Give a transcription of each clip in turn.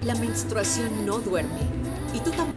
La menstruación no duerme. Y tú tampoco.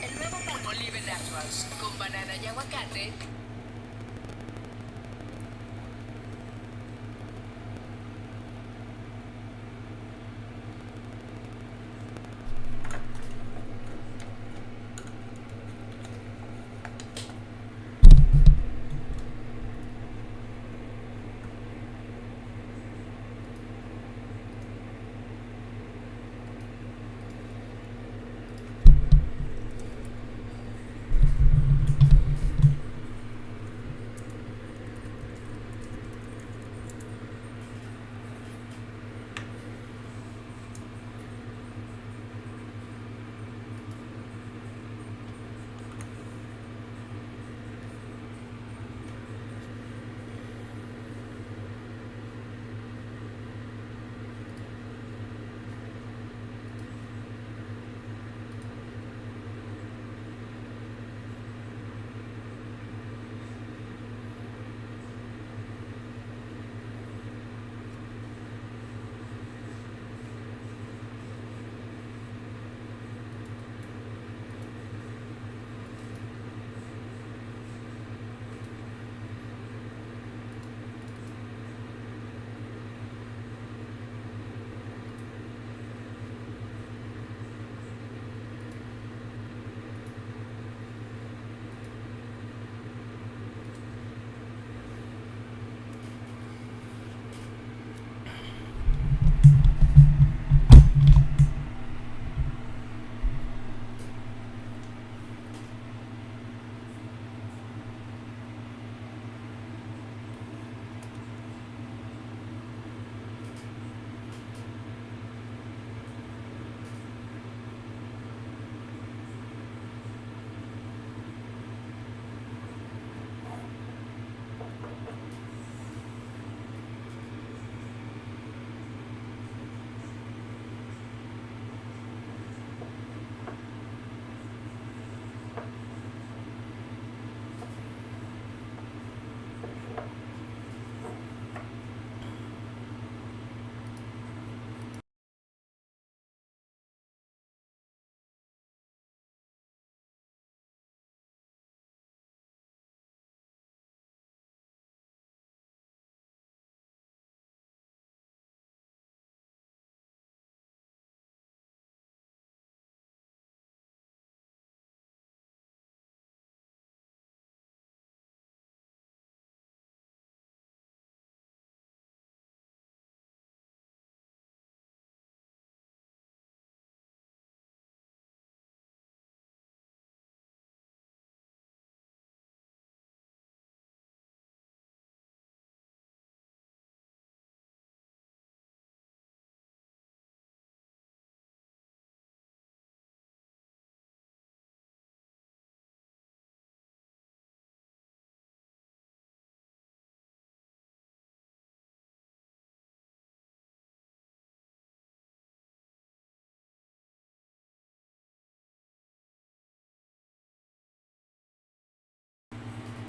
El nuevo Palmolive Naturals con banana y aguacate.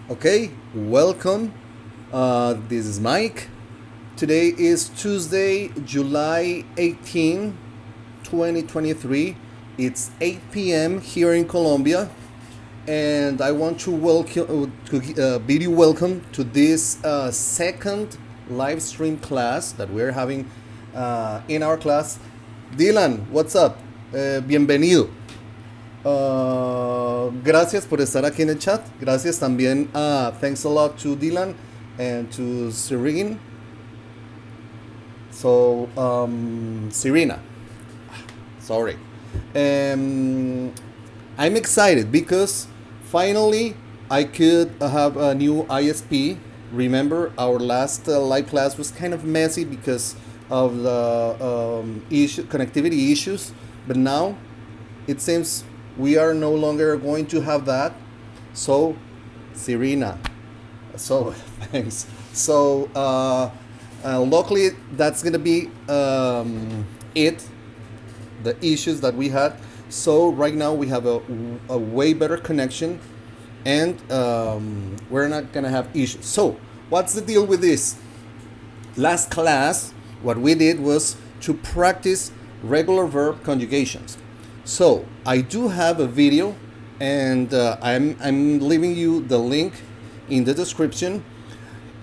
Okay, welcome. This is Mike. Today is Tuesday, July 18, 2023. It's 8 p.m. here in Colombia, and I want to welcome to bid you welcome to this second live stream class that we're having in our class. Dylan, what's up? Bienvenido. Gracias por estar aquí en el chat. Gracias también. Thanks a lot to Dylan and to Serene. So, Serena. Sorry. I'm excited because finally I could have a new ISP. Remember, our last live class was kind of messy because of the connectivity issues, but now it seems we are no longer going to have that. So, Serena. So, thanks. So, luckily, that's gonna be it. The issues that we had. So right now we have a way better connection, and we're not gonna have issues. So what's the deal with this? Last class, what we did was to practice regular verb conjugations. So I do have a video, and I'm leaving you the link in the description.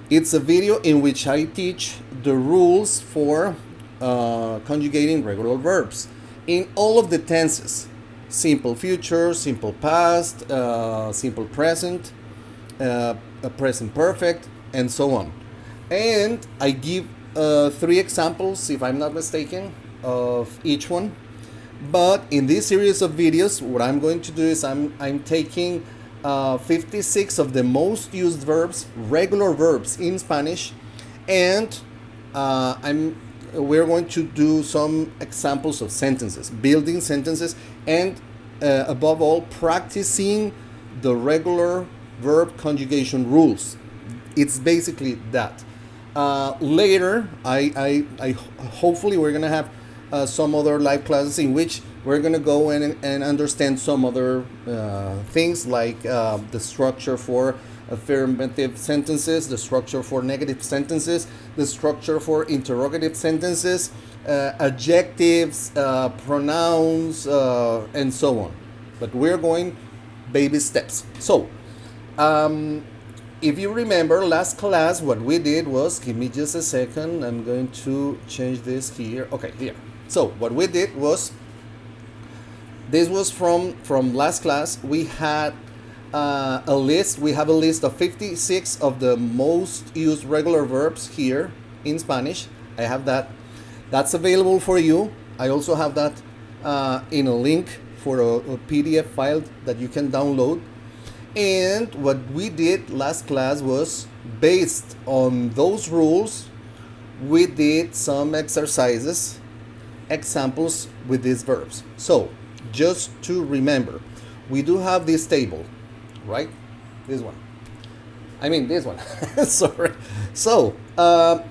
It's a video in which I teach the rules for conjugating regular verbs in all of the tenses: simple future, simple past, simple present, present perfect, and so on. And I give 3 examples, if I'm not mistaken, of each one. But in this series of videos, what I'm going to do is I'm taking 56 of the most used verbs, regular verbs in Spanish, and we're going to do some examples of sentences, building sentences, and above all, practicing the regular verb conjugation rules. It's basically that. Later, I hopefully we're gonna have some other live classes in which we're gonna go and understand some other things, like the structure for affirmative sentences, the structure for negative sentences, the structure for interrogative sentences, adjectives, pronouns, and so on. But we're going baby steps. So, if you remember last class, what we did was, give me just a second, I'm going to change this here. Okay, here. So, what we did was, this was from last class. We had a list. We have a list of 56 of the most used regular verbs here in Spanish. I have that. That's available for you. I also have that in a link for a PDF file that you can download. And what we did last class was, based on those rules, we did some exercises, examples with these verbs. So, just to remember, we do have this table, right? This one. I mean, this one. Sorry. So,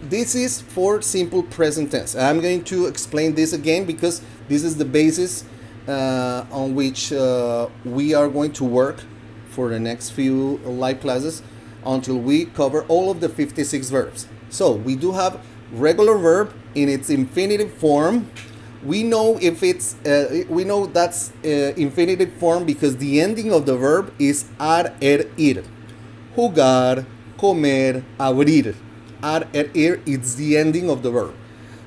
this is for simple present tense. I'm going to explain this again because this is the basis on which we are going to work for the next few live classes until we cover all of the 56 verbs. So, we do have regular verb in its infinitive form. We know if it's we know that's infinitive form because the ending of the verb is ar, ir. Jugar, comer, abrir. Ar, ir, it's the ending of the verb.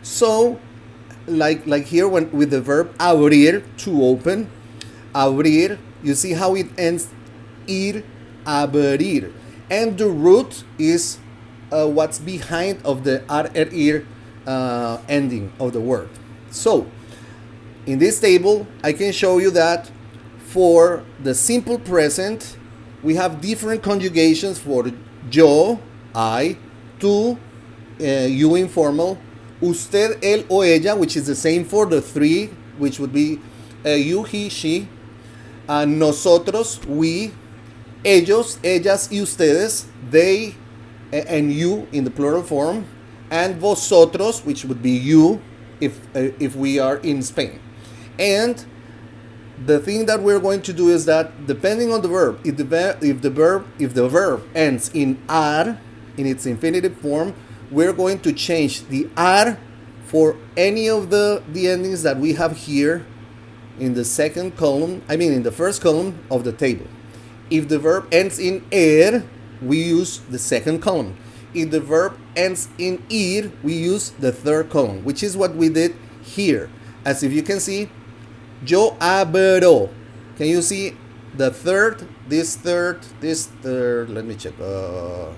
So, like here with the verb abrir, to open, abrir, you see how it ends, ir, abrir, and the root is what's behind of the ar, ir ending of the word. So, in this table, I can show you that for the simple present, we have different conjugations for yo, I, tú, you informal, usted, él o ella, which is the same for the 3, which would be you, he, she, nosotros, we, ellos, ellas y ustedes, they and you in the plural form, and vosotros, which would be you if we are in Spain. And the thing that we're going to do is that, depending on the verb, if the verb ends in ar, in its infinitive form, we're going to change the ar for any of the endings that we have here in the second column, in the first column of the table. If the verb ends in er, we use the second column. If the verb ends in ir, we use the third column, which is what we did here. As if you can see, yo abro. Can you see the third, this third, this third? Let me check.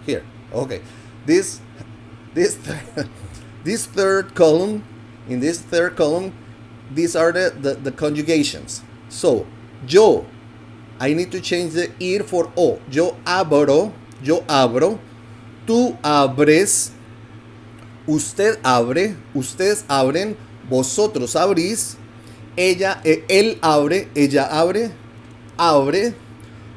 Here. Okay. This this third column. In this third column, these are the conjugations. So, yo, I need to change the ir for o. Yo abro. Tú abres. Usted abre. Ustedes abren. Vosotros abrís. Él abre. Ella abre. Abre.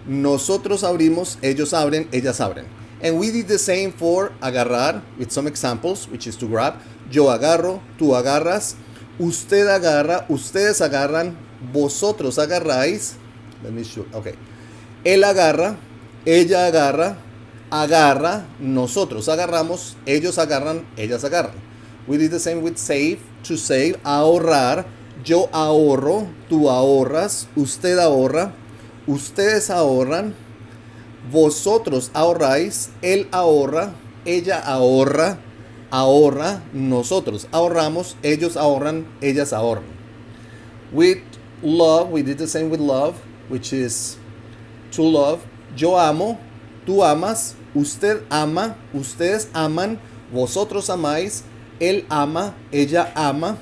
Nosotros abrimos. Ellos abren. Ellas abren. And we did the same for agarrar with some examples, which is to grab. Yo agarro. Tú agarras. Usted agarra. Ustedes agarran. Vosotros agarráis. Let me show. Okay. Él agarra. Ella agarra. Agarra. Nosotros agarramos. Ellos agarran. Ellas agarran. We did the same with save. To save. Ahorrar. Yo ahorro. Tú ahorras. Usted ahorra. Ustedes ahorran. Vosotros ahorráis. Él ahorra. Ella ahorra. Ahorra. Nosotros ahorramos. Ellos ahorran. Ellas ahorran. With love, we did the same with love, which is to love. Yo amo. Tú amas. Usted ama. Ustedes aman. Vosotros amáis. Él ama. Ella ama.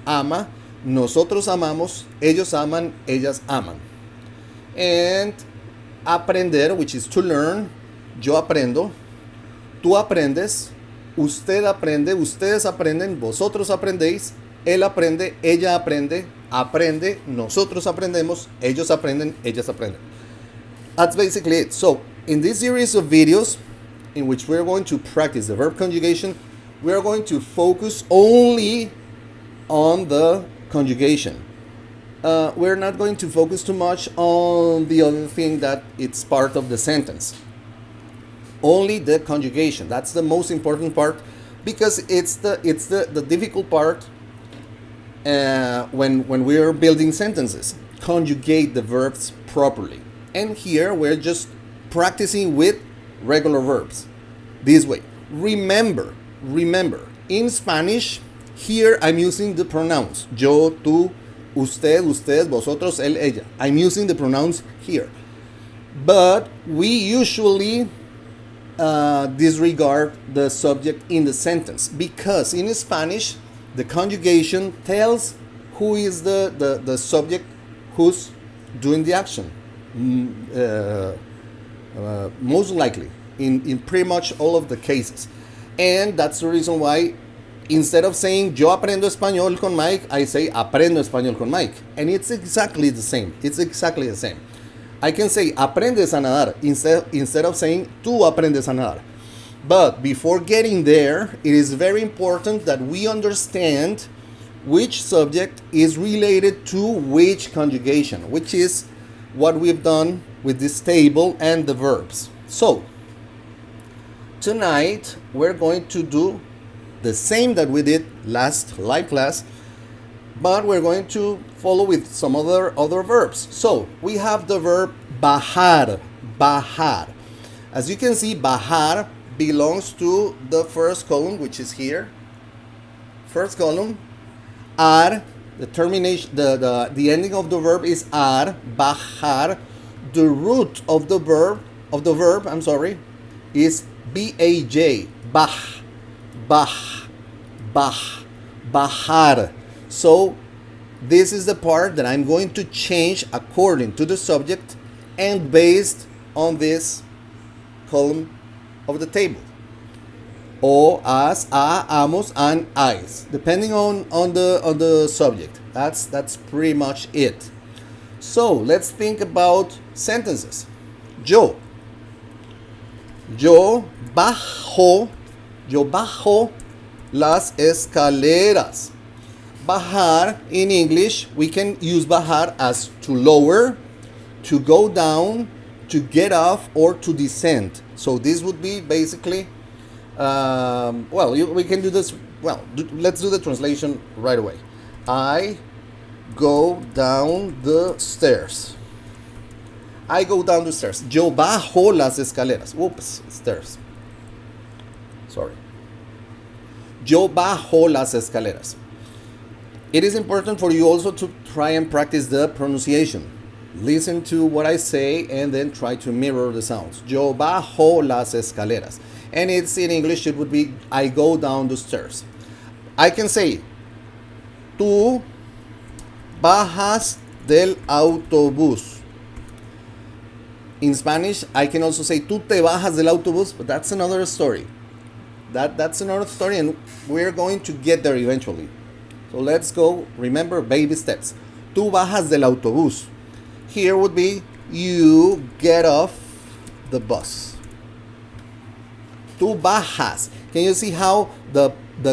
Ama. Nosotros amamos. Ellos aman. Ellas aman. And aprender, which is to learn. Yo aprendo. Tú aprendes. Usted aprende. Ustedes aprenden. Vosotros aprendéis. Él aprende. Ella aprende. Aprende. Nosotros aprendemos. Ellos aprenden. Ellas aprenden. That's basically it. So, in this series of videos in which we're going to practice the verb conjugation, we're going to focus only on the conjugation. We're not going to focus too much on the other thing that it's part of the sentence. Only the conjugation. That's the most important part because it's the difficult part when we're building sentences. Conjugate the verbs properly. And here we're just practicing with regular verbs. This way. Remember, in Spanish, here I'm using the pronouns. Yo, tú, usted, ustedes, vosotros, él, ella. I'm using the pronouns here. But we usually disregard the subject in the sentence because in Spanish, the conjugation tells who is the subject who's doing the action. Most likely, in pretty much all of the cases. And that's the reason why instead of saying yo aprendo español con Mike, I say aprendo español con Mike. And it's exactly the same. I can say aprendes a nadar instead of saying tú aprendes a nadar. But before getting there, it is very important that we understand which subject is related to which conjugation, which is what we've done with this table and the verbs. So, tonight we're going to do the same that we did last live class, but we're going to follow with some other verbs. So, we have the verb bajar. As you can see, bajar belongs to the first column, which is here. First column. Ar, the termination, the ending of the verb is ar, bajar. The root of the verb, is baj, bajar. So this is the part that I'm going to change according to the subject and based on this column of the table. O, as, a, amos, and ais, depending on the subject. That's pretty much it. So let's think about sentences. Yo bajo las escaleras. Bajar in English, we can use bajar as to lower, to go down, to get off, or to descend. So this would be basically, we can do this. Let's do the translation right away. I go down the stairs. Yo bajo las escaleras. Stairs. Sorry. Yo bajo las escaleras. It is important for you also to try and practice the pronunciation. Listen to what I say and then try to mirror the sounds. Yo bajo las escaleras. And it's in English, it would be I go down the stairs. I can say, tú bajas del autobús. In Spanish, I can also say, tú te bajas del autobús, but that's another story. That's another story, and we're going to get there eventually. So let's go, remember, baby steps. Tú bajas del autobús. Here would be, you get off the bus. Tú bajas. Can you see how the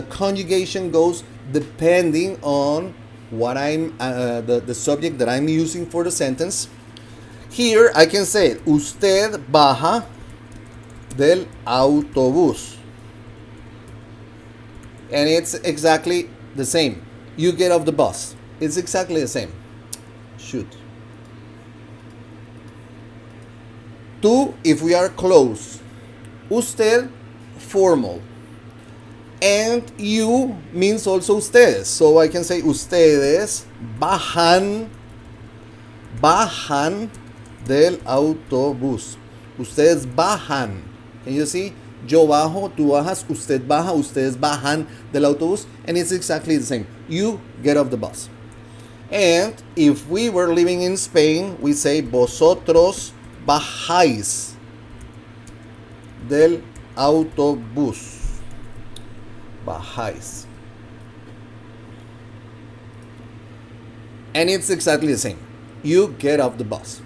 conjugation goes depending on what I'm the subject that I'm using for the sentence? Here I can say, usted baja del autobús. And it's exactly the same. You get off the bus. It's exactly the same. Shoot. Tú, if we are close. Usted, formal. And you means also ustedes. So I can say, ustedes bajan del autobús. Ustedes bajan. Can you see? Yo bajo, tú bajas, usted baja, ustedes bajan del autobús. And it's exactly the same. You get off the bus. And if we were living in Spain, we say, vosotros bajáis del autobús. Bajáis. And it's exactly the same. You get off the bus.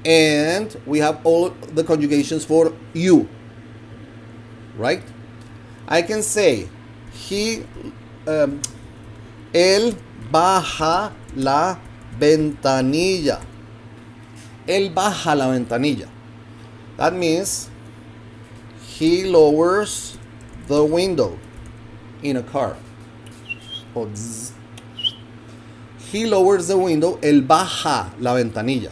And we have all the conjugations for you. Right? I can say, él baja la ventanilla. Él baja la ventanilla. That means he lowers the window in a car. Oh, he lowers the window. Él baja la ventanilla.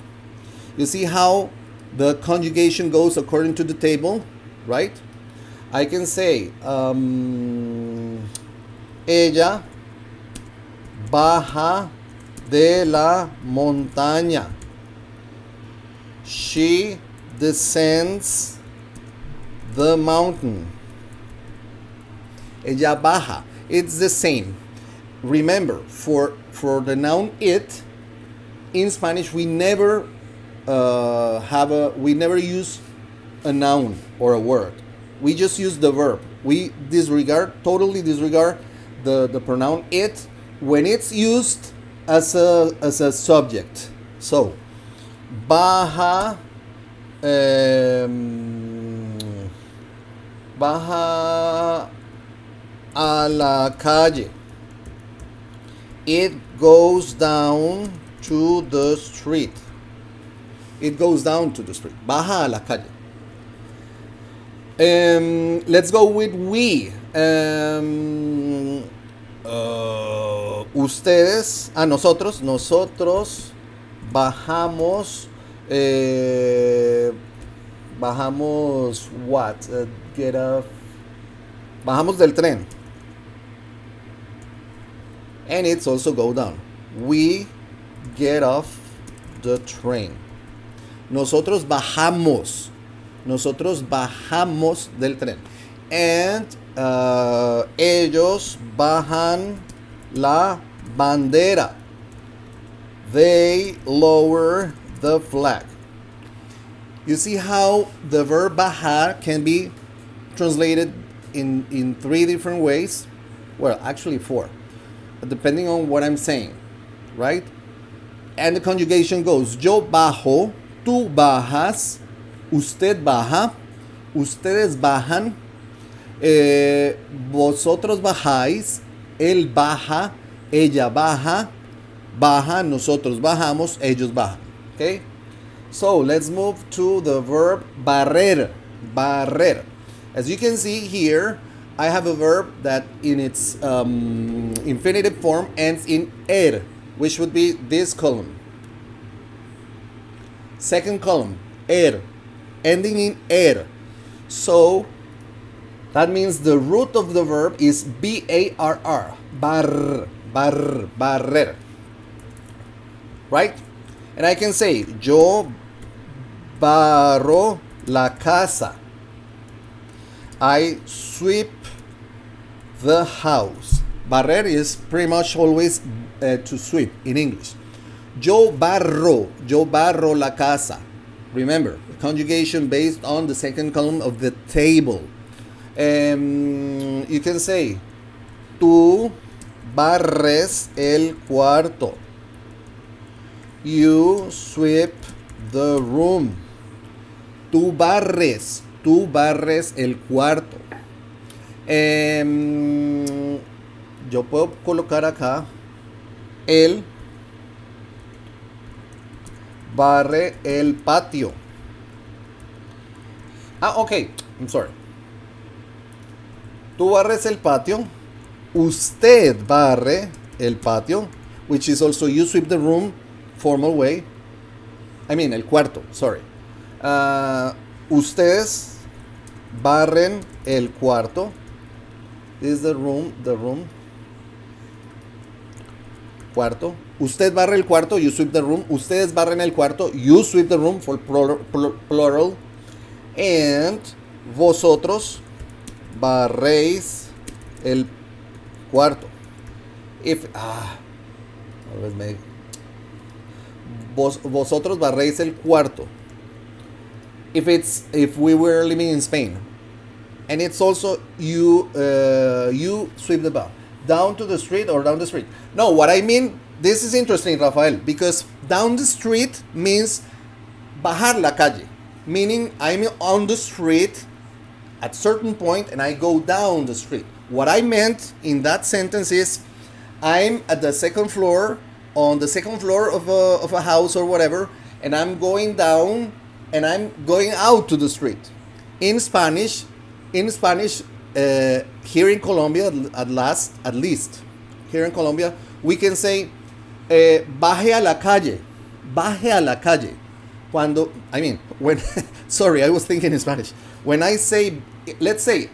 You see how the conjugation goes according to the table, right? I can say, ella baja de la montaña. She descends the mountain. Ella baja. It's the same. Remember, for the noun it, in Spanish we never use a noun or a word. We just use the verb. We totally disregard the pronoun it when it's used as a subject. So, baja, baja a la calle. It goes down to the street. It goes down to the street. Baja a la calle. Let's go with we. Ustedes, nosotros bajamos, bajamos what? Get off. Bajamos del tren. And it's also go down. We get off the train. Nosotros bajamos del tren. And ellos bajan la bandera. They lower the flag. You see how the verb bajar can be translated in three different ways? Well, actually four, depending on what I'm saying, right? And the conjugation goes, yo bajo, tú bajas, usted baja, ustedes bajan, vosotros bajáis, él baja, ella baja, nosotros bajamos, ellos bajan. Okay? So let's move to the verb barrer. As you can see here, I have a verb that in its infinitive form ends in er, which would be this column. Second column, er, ending in er. So that means the root of the verb is barr, barrer. Right? And I can say, yo barro la casa. I sweep the house. Barrer is pretty much always to sweep in English. Yo barro la casa. Remember, conjugation based on the second column of the table. You can say, tú barres el cuarto. You sweep the room. Tú barres el cuarto. Yo puedo colocar acá, él barre el patio. Ok, I'm sorry. Tú barres el patio. Usted barre el patio, which is also you sweep the room, formal way. I mean, el cuarto, sorry. Ustedes barren el cuarto. This is the room. Cuarto. Usted barre el cuarto, you sweep the room. Ustedes barren el cuarto, you sweep the room, for plural. And vosotros barréis el cuarto. Vosotros barréis el cuarto. If we were living in Spain. And it's also you sweep the bar. Down to the street or down the street. No, what I mean, this is interesting, Rafael, because down the street means bajar la calle. Meaning I'm on the street at certain point and I go down the street. What I meant in that sentence is I'm at the second floor, on the second floor of a house or whatever, and I'm going down and I'm going out to the street. In Spanish, here in Colombia, at least, here in Colombia, we can say, baje a la calle. When, sorry, I was thinking in Spanish. When I say, let's say,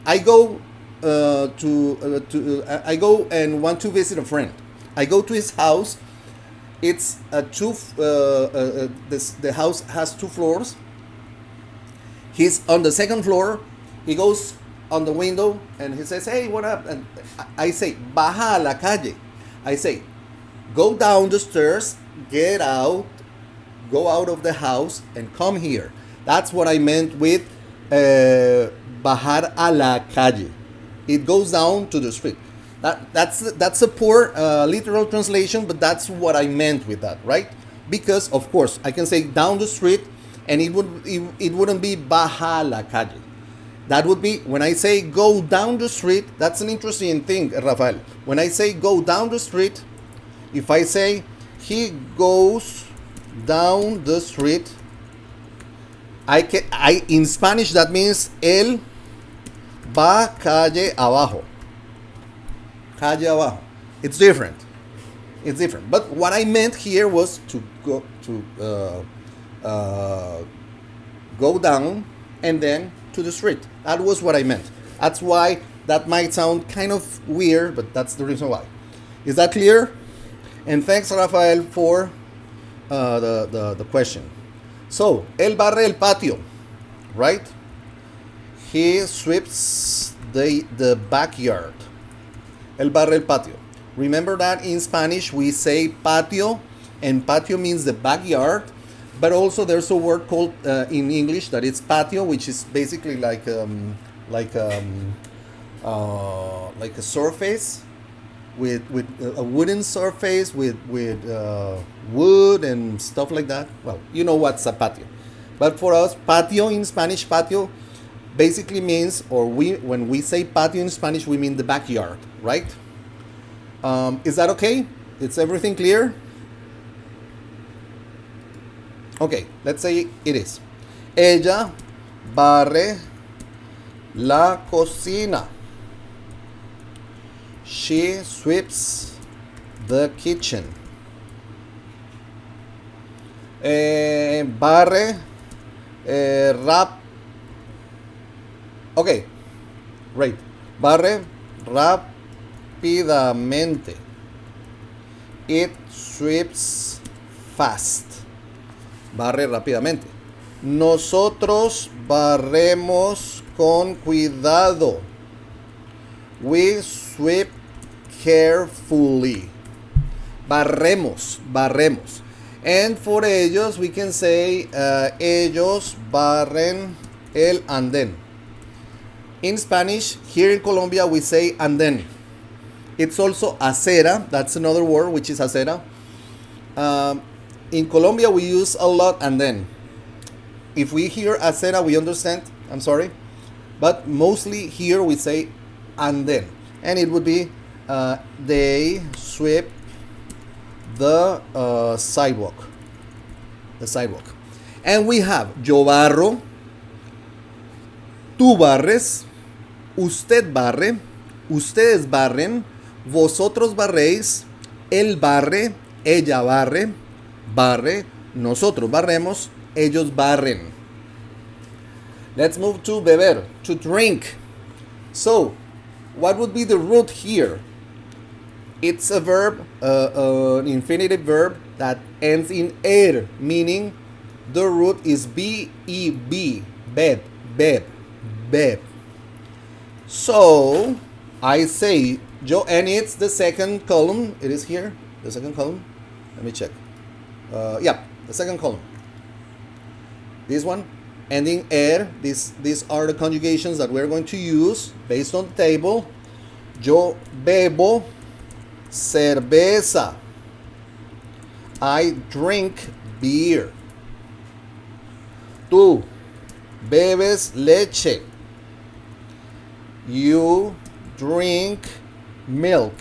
I go I go and want to visit a friend. I go to his house. It's the house has 2 floors. He's on the second floor. He goes on the window and he says, "Hey, what up?" And I say, "Baja a la calle." I say, "Go down the stairs, get out, go out of the house, and come here." That's what I meant with bajar a la calle. It goes down to the street. That's a poor literal translation, but that's what I meant with that, right? Because of course I can say down the street, and it wouldn't be baja la calle. That would be when I say go down the street. That's an interesting thing, Rafael. When I say go down the street, if I say he goes down the street, I in Spanish that means él va calle abajo. Calle abajo. It's different. But what I meant here was to go down and then to the street. That was what I meant. That's why that might sound kind of weird, but that's the reason why. Is that clear? And thanks, Rafael, for the question. So, él barre el patio, right? He sweeps the backyard. Él barre el patio. Remember that in Spanish we say patio, and patio means the backyard, but also there's a word called in English that it's patio, which is basically like a surface with a wooden surface with wood and stuff like that. Well, you know what's a patio. But for us, patio in Spanish, patio basically means, when we say patio in Spanish, we mean the backyard, right? Is that okay? Is everything clear? Okay, let's say it is. Ella barre la cocina. She sweeps the kitchen. Barre Okay, right. Barre rápidamente. It sweeps fast. Barre rápidamente. Nosotros barremos con cuidado. We sweep carefully. Barremos, barremos. And for ellos, we can say, ellos barren el andén. In Spanish, here in Colombia, we say andén. It's also acera. That's another word, which is acera. In Colombia, we use a lot andén. If we hear acera, we understand. I'm sorry. But mostly here we say andén. And it would be they sweep the sidewalk. The sidewalk. And we have yo barro, tú barres, usted barre, ustedes barren, vosotros barréis, él barre, ella barre, barre, nosotros barremos, ellos barren. Let's move to beber, to drink. So, what would be the root here? It's a verb, an infinitive verb that ends in er, meaning the root is B-E-B, beb, beb, beb. So, I say, and it's the second column. It is here, the second column. Let me check. Yeah, the second column. This one, ending er. These are the conjugations that we're going to use based on the table. Yo bebo cerveza. I drink beer. Tú bebes leche. You drink milk.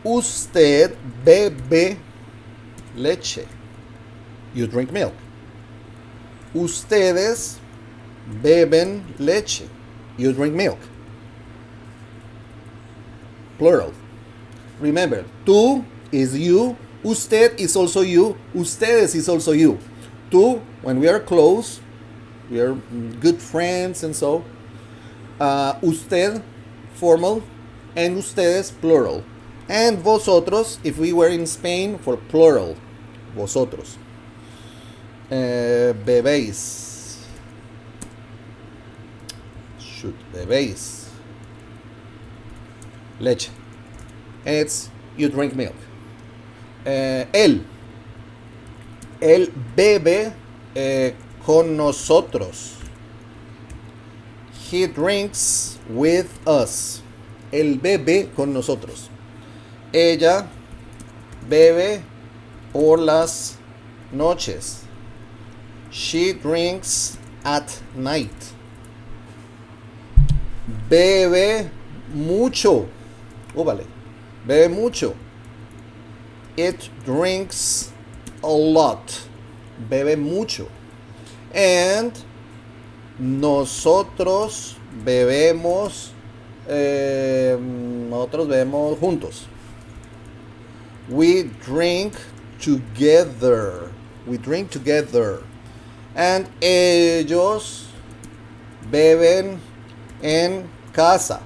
Usted bebe leche. You drink milk. Ustedes beben leche. You drink milk. Plural. Remember, tú is you. Usted is also you. Ustedes is also you. Tú, when we are close, we are good friends and so. Usted, formal, and ustedes, plural. And vosotros, if we were in Spain, for plural. Vosotros. Bebéis. Bebéis. Leche. It's you drink milk. Él bebe con nosotros. He drinks with us. Él bebe con nosotros. Ella bebe por las noches. She drinks at night. Bebe mucho. Vale. Bebe mucho. It drinks a lot. Bebe mucho. And nosotros bebemos. Nosotros bebemos juntos. We drink together. We drink together. And ellos beben en casa.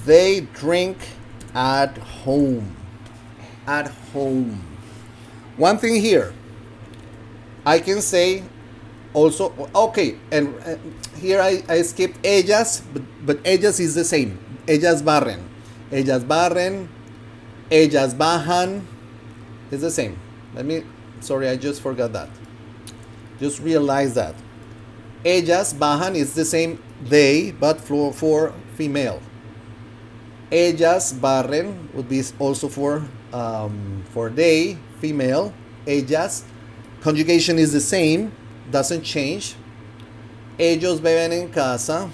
They drink at home. At home. One thing here. I can say also, okay, and here I skipped ellas, but ellas is the same. Ellas barren. Ellas barren. Ellas bajan. It's the same. Sorry, I just forgot that. Just realize that. Ellas bajan is the same they, but for female. Ellas barren would be also for they, female. Ellas, conjugation is the same, doesn't change. Ellos beben en casa.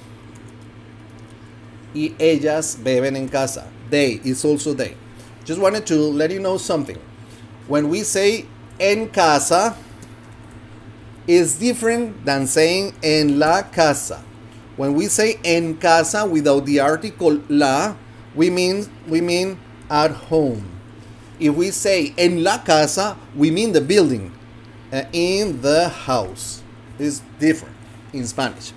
Y ellas beben en casa. They is also they. Just wanted to let you know something. When we say en casa, is different than saying en la casa. When we say en casa without the article la, we mean at home. If we say en la casa, we mean the building, in the house. It's different in Spanish.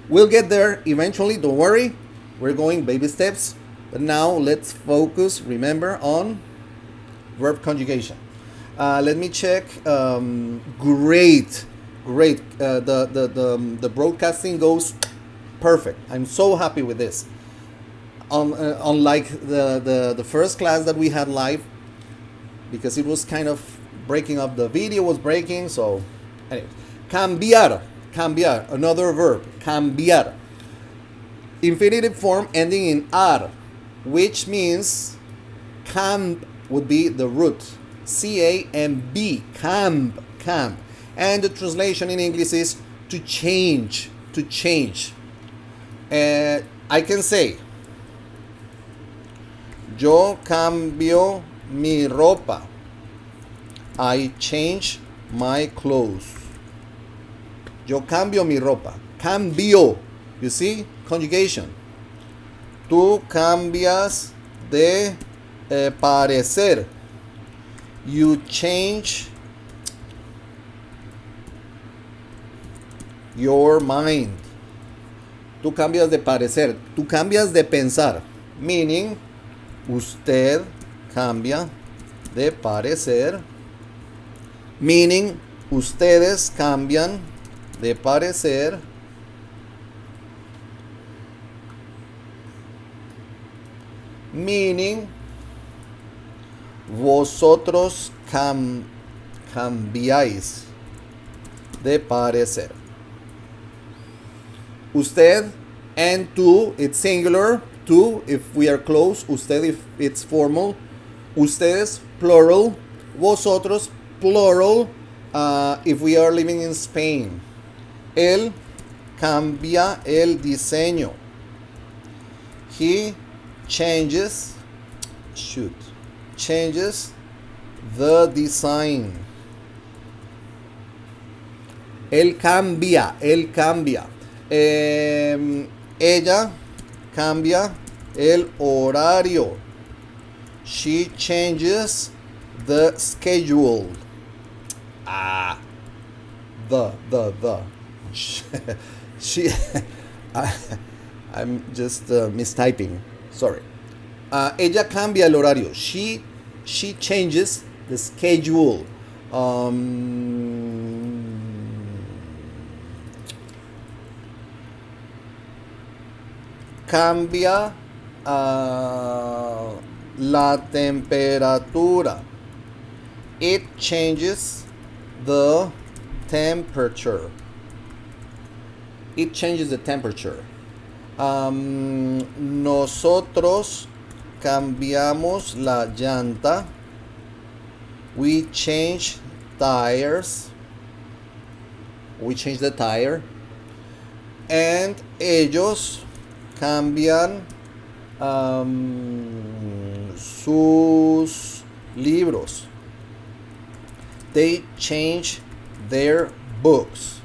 We'll get there eventually, don't worry. We're going baby steps. But now let's focus, remember, on verb conjugation. Let me check. Great, great. The broadcasting goes perfect. I'm so happy with this. Unlike the first class that we had live, because it was kind of breaking up. The video was breaking. So, anyway, cambiar, cambiar. Another verb, cambiar. Infinitive form ending in ar, which means camp would be the root. C-A-M-B, camp, camp. And the translation in English is to change, to change. I can say, yo cambio mi ropa. I change my clothes. Yo cambio mi ropa. Cambio. You see? Conjugation. Tú cambias de parecer. You change your mind. Tú cambias de parecer. Tú cambias de pensar. Meaning, usted cambia de parecer. Meaning, ustedes cambian de parecer. Meaning, vosotros cambiáis de parecer. Usted and tú, it's singular. Tú, if we are close. Usted, if it's formal. Ustedes, plural. Vosotros, plural, if we are living in Spain. Él cambia el diseño. He changes the design. Él cambia. Ella cambia el horario. She changes the schedule. The. She. I'm just mistyping. Sorry. Ella cambia el horario. She changes the schedule. Cambia la temperatura. It changes the temperature. It changes the temperature. Nosotros cambiamos la llanta. We change tires. We change the tire. And ellos cambian sus libros. They change their books.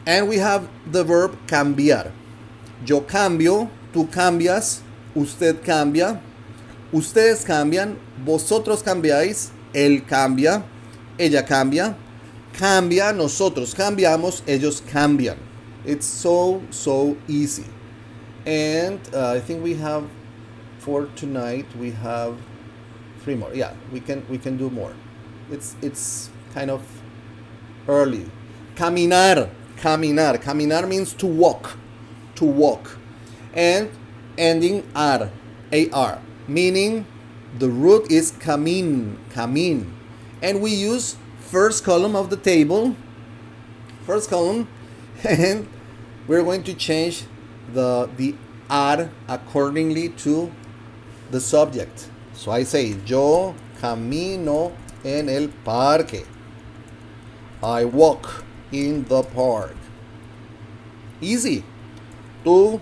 And we have the verb cambiar. Yo cambio, tú cambias, usted cambia, ustedes cambian, vosotros cambiáis, él cambia, ella cambia, cambia, nosotros cambiamos, ellos cambian. It's so easy. And I think we have, for tonight, we have 3 more. Yeah, we can do more. It's kind of early. Caminar. Caminar means to walk. And ending ar, meaning the root is camin. And we use first column of the table, and we're going to change the ar accordingly to the subject. So I say, yo camino en el parque. I walk in the park. Easy. Tú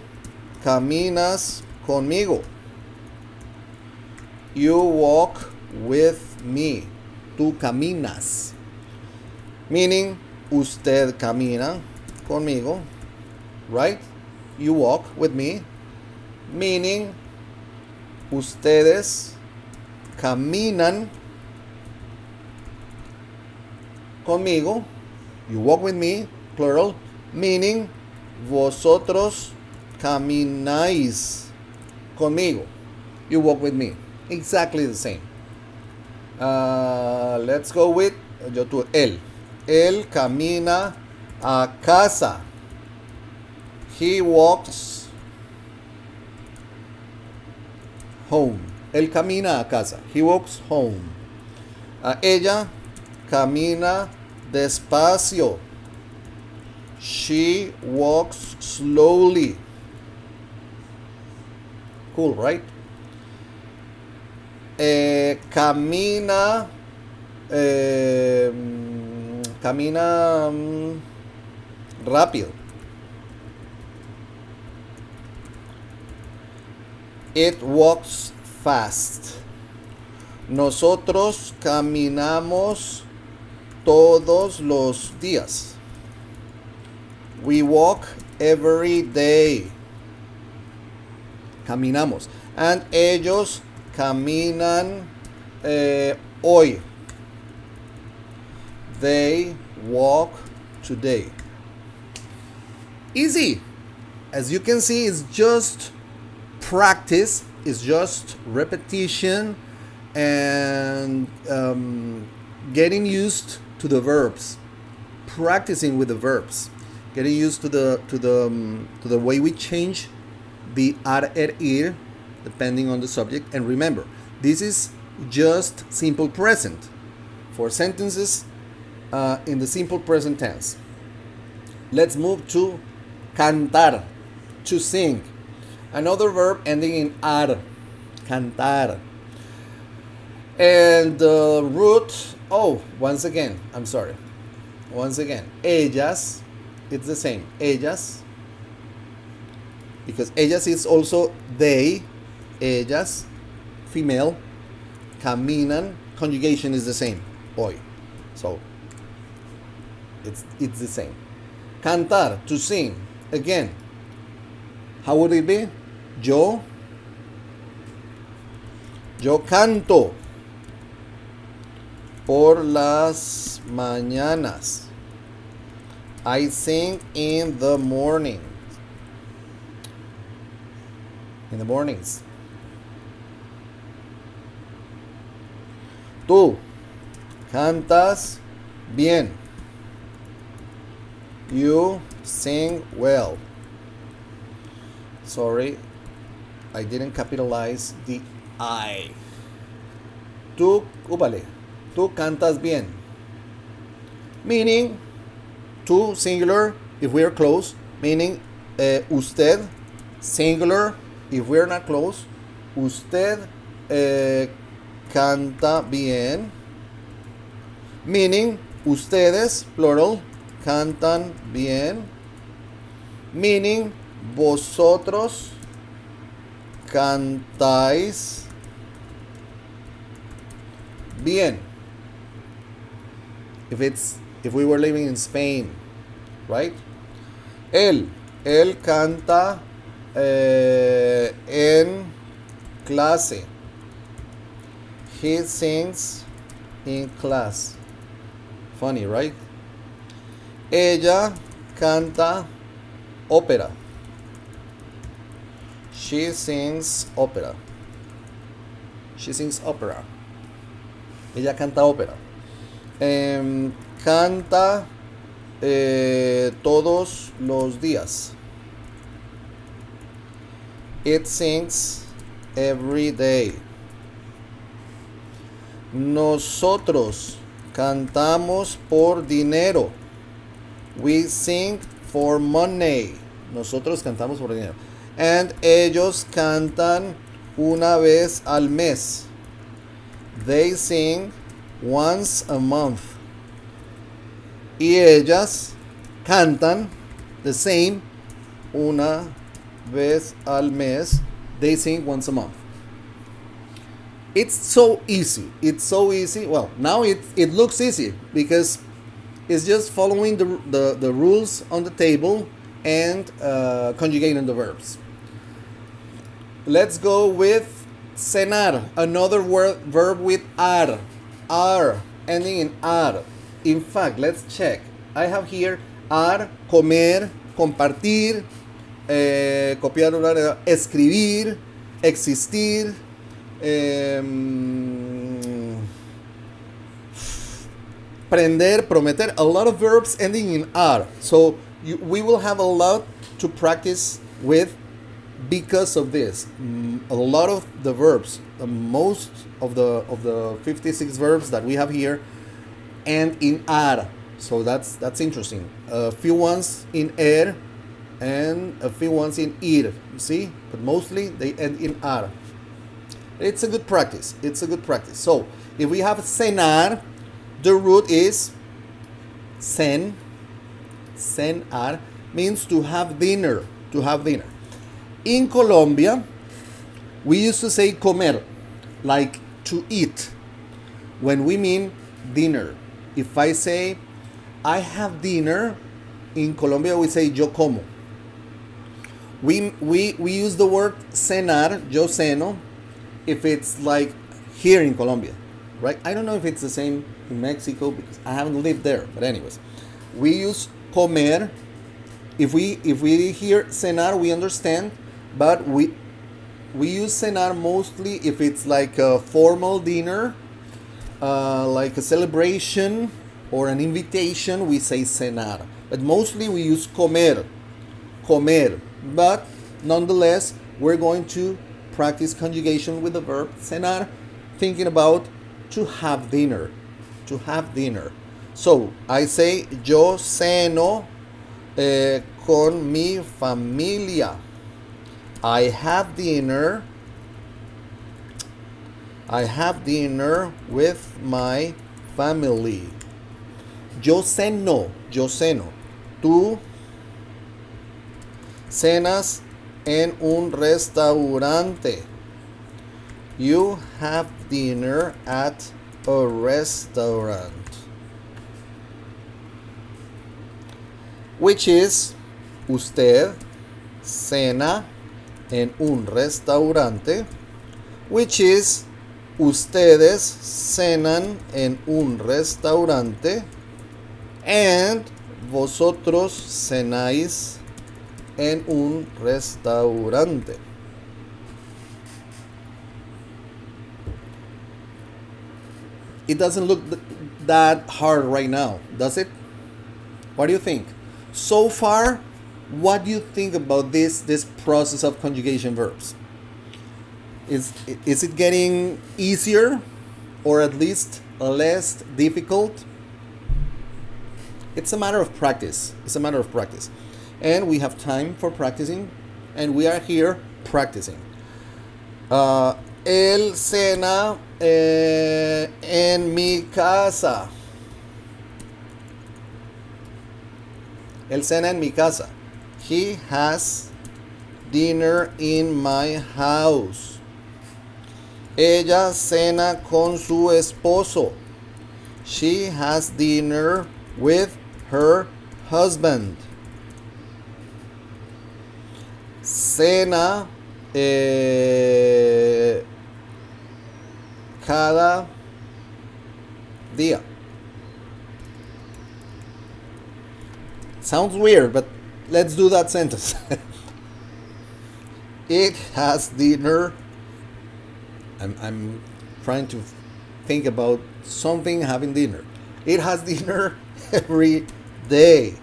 caminas conmigo. You walk with me. Tú caminas. Meaning, usted camina conmigo. Right? You walk with me. Meaning, ustedes caminan conmigo. You walk with me, plural, meaning vosotros camináis conmigo. You walk with me. exactly the same. Let's go with yo tú, él. Él camina a casa. He walks home. Él camina a casa. He walks home. Ella camina despacio. She walks slowly. Cool, right? Camina rápido. It walks fast. Nosotros caminamos todos los días. We walk every day. Caminamos. And ellos caminan hoy. They walk today. Easy. As you can see, it's just practice. It's just repetition and getting used to the verbs. Practicing with the verbs. Getting used to the way we change the ar, ir, depending on the subject. And remember, this is just simple present for sentences in the simple present tense. Let's move to cantar, to sing. Another verb ending in ar, cantar. And the root, once again, ellas, it's the same, ellas, because ellas is also they, ellas, female, caminan, conjugation is the same, hoy. So, it's the same. Cantar, to sing, again, how would it be? Yo canto por las mañanas. I sing in the morning. In the mornings. Tú cantas bien. You sing well. Sorry, I didn't capitalize the I. Tú cantas bien. Meaning, tú, singular, if we are close. Meaning, usted, singular, if we are not close. Usted canta bien. Meaning, ustedes, plural, cantan bien. Meaning, vosotros cantáis bien. If we were living in Spain, right? Él canta en clase. He sings in class. Funny, right? Ella canta ópera. She sings opera. Ella canta ópera. Canta todos los días. It sings every day. Nosotros cantamos por dinero. We sing for money. Nosotros cantamos por dinero. And ellos cantan una vez al mes. They sing once a month. Y ellas cantan the same una vez al mes. They sing once a month. It's so easy. Well, now it looks easy because it's just following the rules on the table and conjugating the verbs. Let's go with cenar, another verb with ar, ending in ar. In fact, let's check. I have here ar, comer, compartir, copiar una, escribir, existir, Prender, prometer, a lot of verbs ending in ar. So we will have a lot to practice with because of this. A lot of the verbs, most of the 56 verbs that we have here end in ar. So that's interesting. A few ones in er and a few ones in ir. You see? But mostly they end in ar. It's a good practice. It's a good practice. So if we have cenar, the root is cen. Cenar means to have dinner. To have dinner. In Colombia, we used to say comer, like to eat, when we mean dinner. If I say I have dinner, in Colombia we say yo como. We use the word cenar, yo ceno, if it's like here in Colombia, right? I don't know if it's the same in Mexico because I haven't lived there. But anyways, we use comer. If we hear cenar, we understand, but we use cenar mostly if it's like a formal dinner, like a celebration or an invitation. We say cenar, but mostly we use comer. But nonetheless, we're going to practice conjugation with the verb cenar, thinking about to have dinner. To have dinner. So I say yo ceno con mi familia. I have dinner with my family. Yo ceno. Tú cenas en un restaurante. You have dinner at a restaurant. Which is, usted cena en un restaurante. Which is, ustedes cenan en un restaurante. And vosotros cenáis en un restaurante. It doesn't look that hard right now, does it? What do you think? So far, what do you think about this process of conjugation verbs? Is it getting easier or at least less difficult? It's a matter of practice. And we have time for practicing, and we are here practicing. Él cena en mi casa. Él cena en mi casa. He has dinner in my house. Ella cena con su esposo. She has dinner with her husband. Cena cada día. Sounds weird, but let's do that sentence. It has dinner. I'm trying to think about something having dinner. It has dinner every day.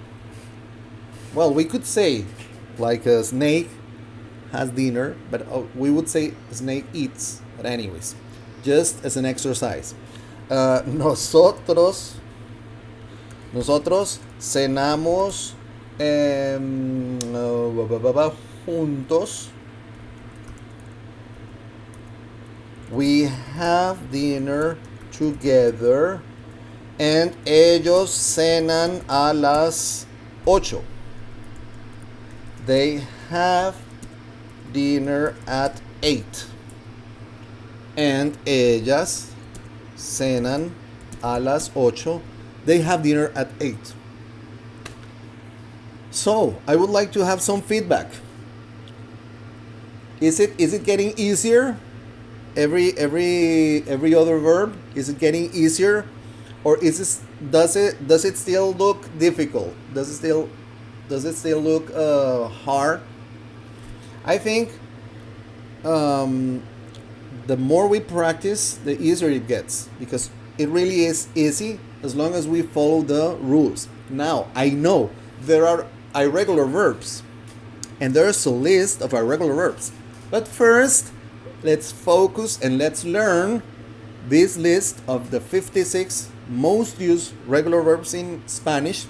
Well, we could say like a snake has dinner, but we would say a snake eats. But anyways, just as an exercise. Nosotros cenamos juntos. We have dinner together. And ellos cenan a las 8. They have dinner at 8. And ellas cenan a las 8. They have dinner at 8. So, I would like to have some feedback. Is it getting easier? Every other verb, is it getting easier? Or does it still look difficult? Does it still look hard? I think the more we practice, the easier it gets, because it really is easy as long as we follow the rules. Now, I know there are irregular verbs, and there's a list of irregular verbs. But first, let's focus and let's learn this list of the 56 most used regular verbs in Spanish,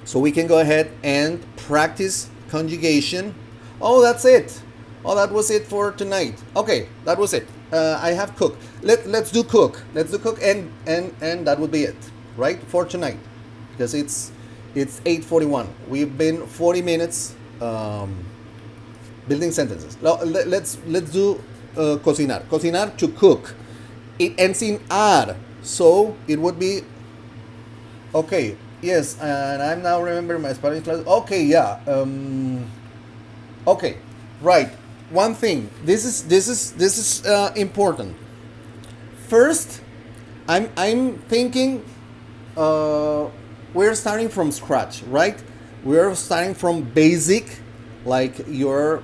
so we can go ahead and practice conjugation. Oh, that's it. Oh, that was it for tonight. Okay, that was it. I have cook. Let's do cook. Let's do cook, and that would be it, right, for tonight, because it's 8:41. We've been 40 minutes building sentences. Let's do cocinar. Cocinar, to cook. It ends in ar, so it would be okay. Yes, and I'm now remembering my Spanish class. Okay, yeah. Okay, right. One thing. This is important. First, I'm thinking we're starting from scratch, right? We're starting from basic, like your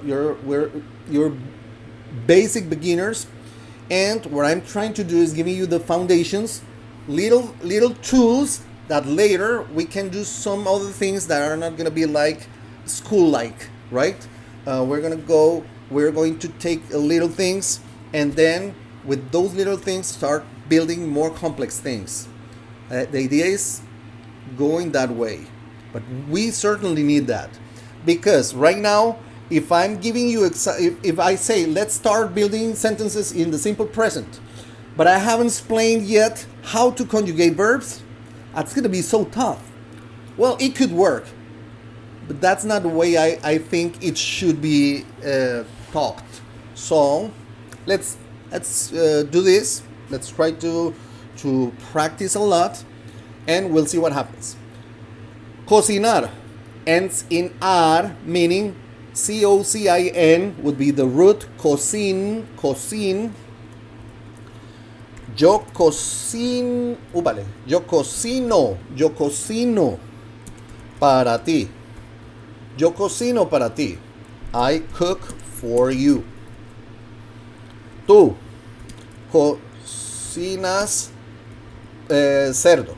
basic beginners, and what I'm trying to do is giving you the foundations, little tools that later we can do some other things that are not gonna be like school-like, right? We're going to take little things, and then with those little things start building more complex things. The idea is going that way, but we certainly need that, because right now, if I'm giving you if I say let's start building sentences in the simple present, but I haven't explained yet how to conjugate verbs, that's gonna be so tough. Well, it could work, but that's not the way I think it should be taught. So let's do this. Let's try to practice a lot, and we'll see what happens. Cocinar ends in ar, meaning cocin would be the root. Cocin. Yo cocino para ti. Yo cocino para ti. I cook for you. Tú cocinas cerdo.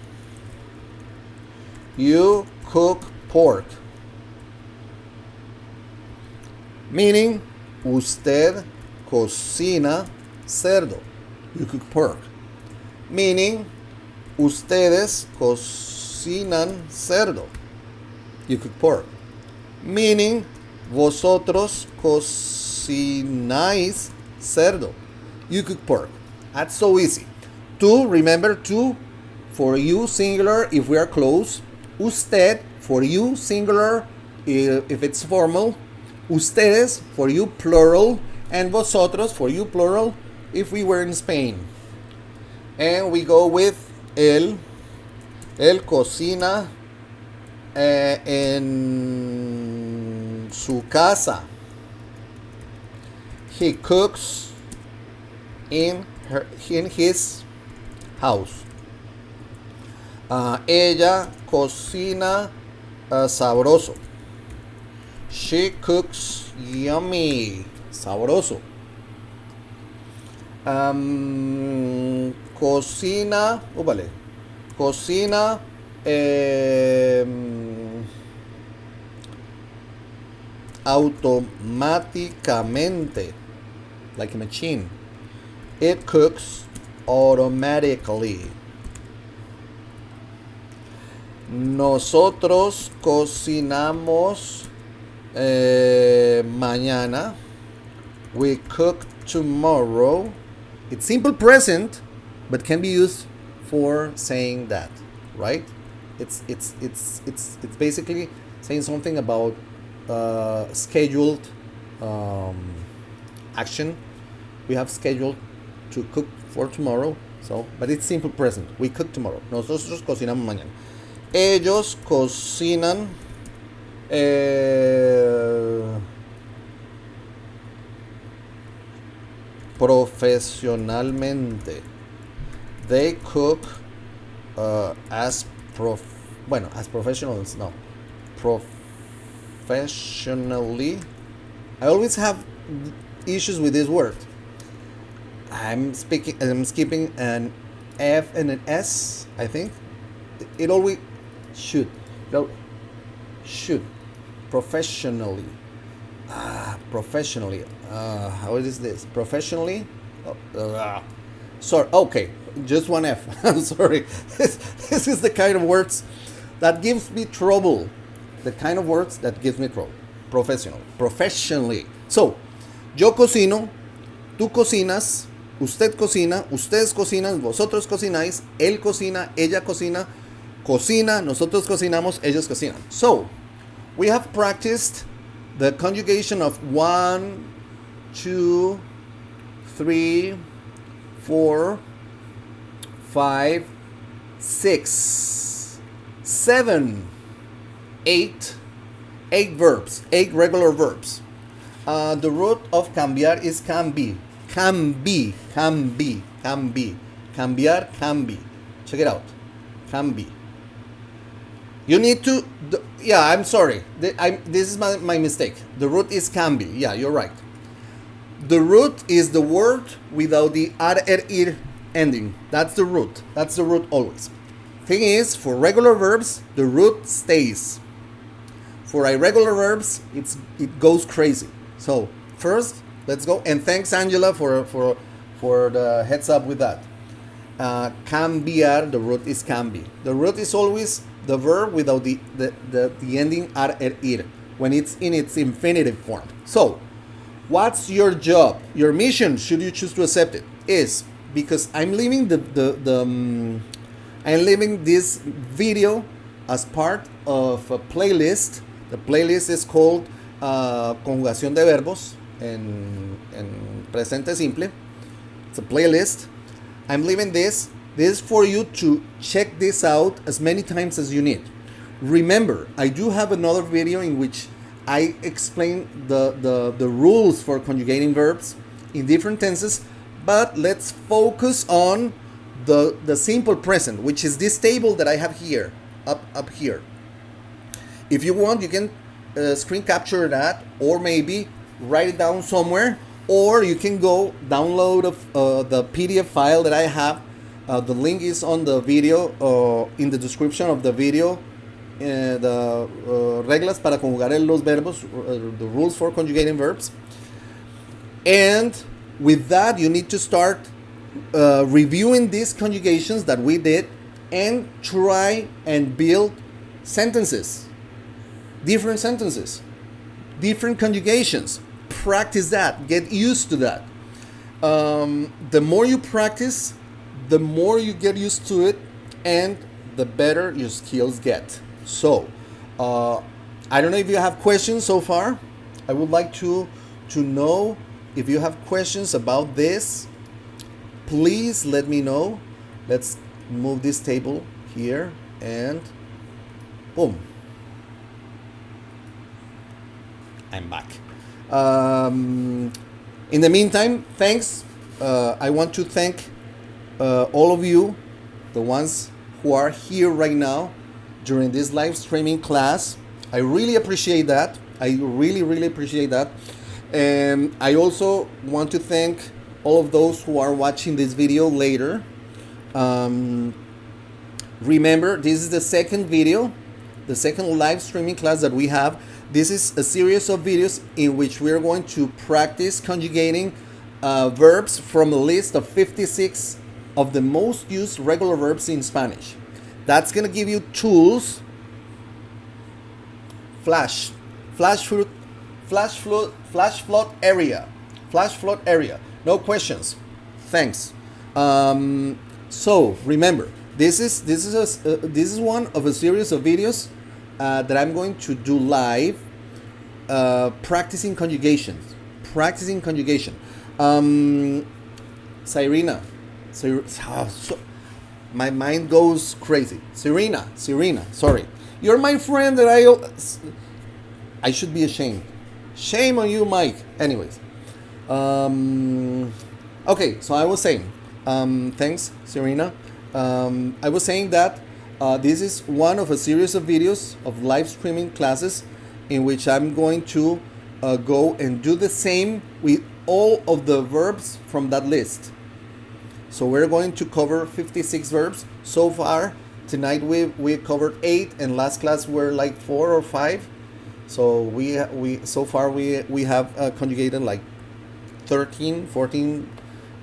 You cook pork. Meaning, usted cocina cerdo. You cook pork. Meaning, ustedes cocinan cerdo. You cook pork. Meaning, vosotros cocináis cerdo. You cook pork. That's so easy. Tú, remember, tú, for you, singular, if we are close. Usted, for you, singular, if it's formal. Ustedes, for you, plural. And vosotros, for you, plural, if we were in Spain. And we go with él. Él cocina en su casa. He cooks in his house. Ella cocina sabroso. She cooks yummy. Sabroso. Cocina. Cocina. Automáticamente. Like a machine. It cooks automatically. Nosotros cocinamos mañana. We cook tomorrow. It's simple present, but can be used for saying that, right? It's basically saying something about scheduled action. We have scheduled to cook for tomorrow, so, but it's simple present. We cook tomorrow. Nosotros cocinamos mañana. Ellos cocinan profesionalmente. They cook as professionals. No, professionally. I always have issues with this word. I'm skipping an F and an S, I think. It always should. No, should. Professionally. Professionally. How is this? Professionally? Sorry. Okay. Just one F. I'm sorry. This is the kind of words that gives me trouble. The kind of words that gives me trouble. Professional. Professionally. So, yo cocino, tú cocinas, usted cocina, ustedes cocinan, vosotros cocináis, él cocina, ella cocina, cocina, nosotros cocinamos, ellos cocinan. So, we have practiced the conjugation of 1, 2, 3, 4, 5, 6, 7, 8 verbs, 8 regular verbs. The root of cambiar is can be. Cambiar, can be. Check it out. Can be. You need to, yeah, I'm sorry. This is my mistake. The root is can be. Yeah, you're right. The root is the word without the ir ending. That's the root. That's the root always. Thing is, for regular verbs, the root stays. For irregular verbs, it goes crazy. So first, let's go. And thanks, Angela, for the heads up with that. Cambiar, the root is can be. The root is always the verb without the ending ir when it's in its infinitive form. So, what's your job? Your mission, should you choose to accept it, is because I'm leaving I'm leaving this video as part of a playlist. The playlist is called Conjugación de Verbos en presente simple. It's a playlist. I'm leaving this. This is for you to check this out as many times as you need. Remember, I do have another video in which I explain the rules for conjugating verbs in different tenses, but let's focus on the simple present, which is this table that I have here, up here. If you want, you can screen capture that, or maybe write it down somewhere, or you can go download the PDF file that I have. The link is on the video, in the description of the video. The reglas para conjugar los verbos, the rules for conjugating verbs. And with that, you need to start reviewing these conjugations that we did and try and build sentences. Different sentences, different conjugations. Practice that. Get used to that. The more you practice, the more you get used to it, and the better your skills get. So, I don't know if you have questions so far. I would like to know if you have questions about this. Please let me know. Let's move this table here and boom. I'm back. In the meantime, thanks. I want to thank all of you, the ones who are here right now during this live streaming class. I really appreciate that. I really appreciate that. And I also want to thank all of those who are watching this video later. Remember, this is the second video, the second live streaming class that we have. This is a series of videos in which we are going to practice conjugating verbs from a list of 56 of the most used regular verbs in Spanish. That's going to give you tools. Flash flood area. No questions. Thanks. So remember, this is one of a series of videos that I'm going to do live, practicing conjugation. Cyrena. My mind goes crazy. Serena, sorry. You're my friend that I should be ashamed. Shame on you, Mike. Anyways. Okay, so I was saying, thanks, Serena. I was saying that this is one of a series of videos of live streaming classes in which I'm going to go and do the same with all of the verbs from that list. So we're going to cover 56 verbs so far. Tonight we covered 8, and last class were like 4 or 5. So we so far we have conjugated like 13, 14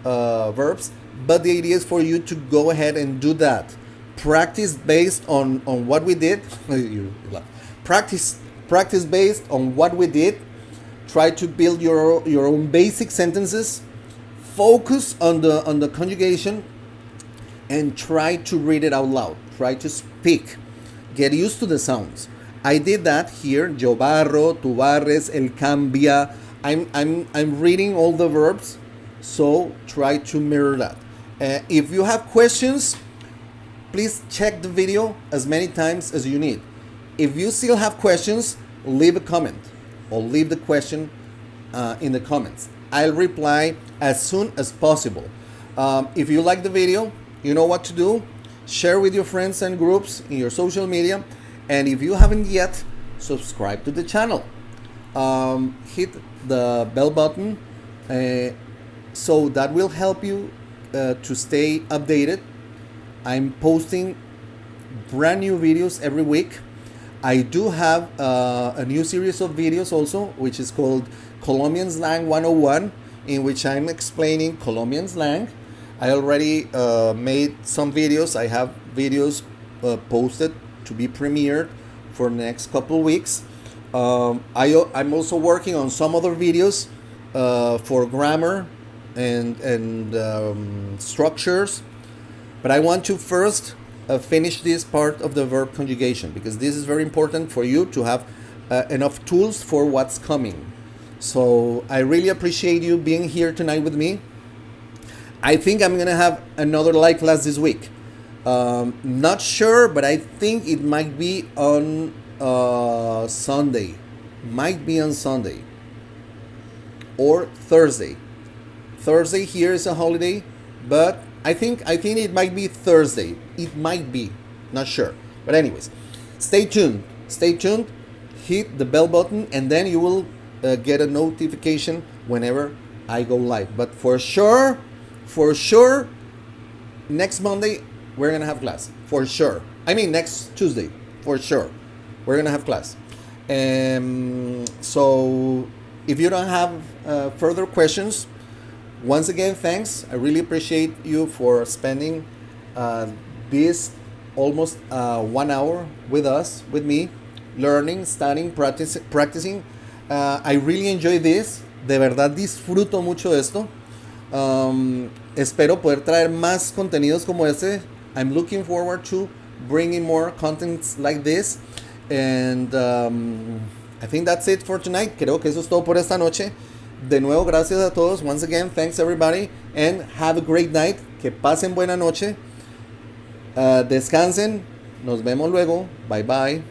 verbs. But the idea is for you to go ahead and do that. Practice based on what we did. You laugh. Practice based on what we did. Try to build your own basic sentences. Focus on the conjugation, and try to read it out loud. Try to speak. Get used to the sounds. I did that here. Yo barro, tú barres, él cambia. I'm reading all the verbs, so try to mirror that. If you have questions, please check the video as many times as you need. If you still have questions, leave a comment or leave the question in the comments. I'll reply as soon as possible. If you like the video, you know what to do. Share with your friends and groups in your social media. And if you haven't yet, subscribe to the channel. Hit the bell button so that will help you to stay updated. I'm posting brand new videos every week. I do have a new series of videos also, which is called Colombian Slang 101, in which I'm explaining Colombian slang. I already made some videos. I have videos posted to be premiered for the next couple weeks. I'm also working on some other videos for grammar and structures. But I want to first finish this part of the verb conjugation, because this is very important for you to have enough tools for what's coming. So I really appreciate you being here tonight with me. I think I'm gonna have another live class this week. Not sure, but I think it might be on Sunday. Might be on Sunday or Thursday. Thursday here is a holiday, but I think it might be Thursday. It might be, not sure. But anyways, stay tuned. Stay tuned. Hit the bell button, and then you will get a notification whenever I go live. But for sure, next Monday we're gonna have class. For sure. I mean next Tuesday. For sure, we're gonna have class. So if you don't have further questions, once again, thanks. I really appreciate you for spending this almost 1 hour with us, with me, learning, studying, practicing. I really enjoy this. De verdad disfruto mucho esto. Espero poder traer más contenidos como este. I'm looking forward to bringing more contents like this. And I think that's it for tonight. Creo que eso es todo por esta noche. De nuevo, gracias a todos. Once again, thanks everybody. And have a great night. Que pasen buena noche. Descansen. Nos vemos luego. Bye bye.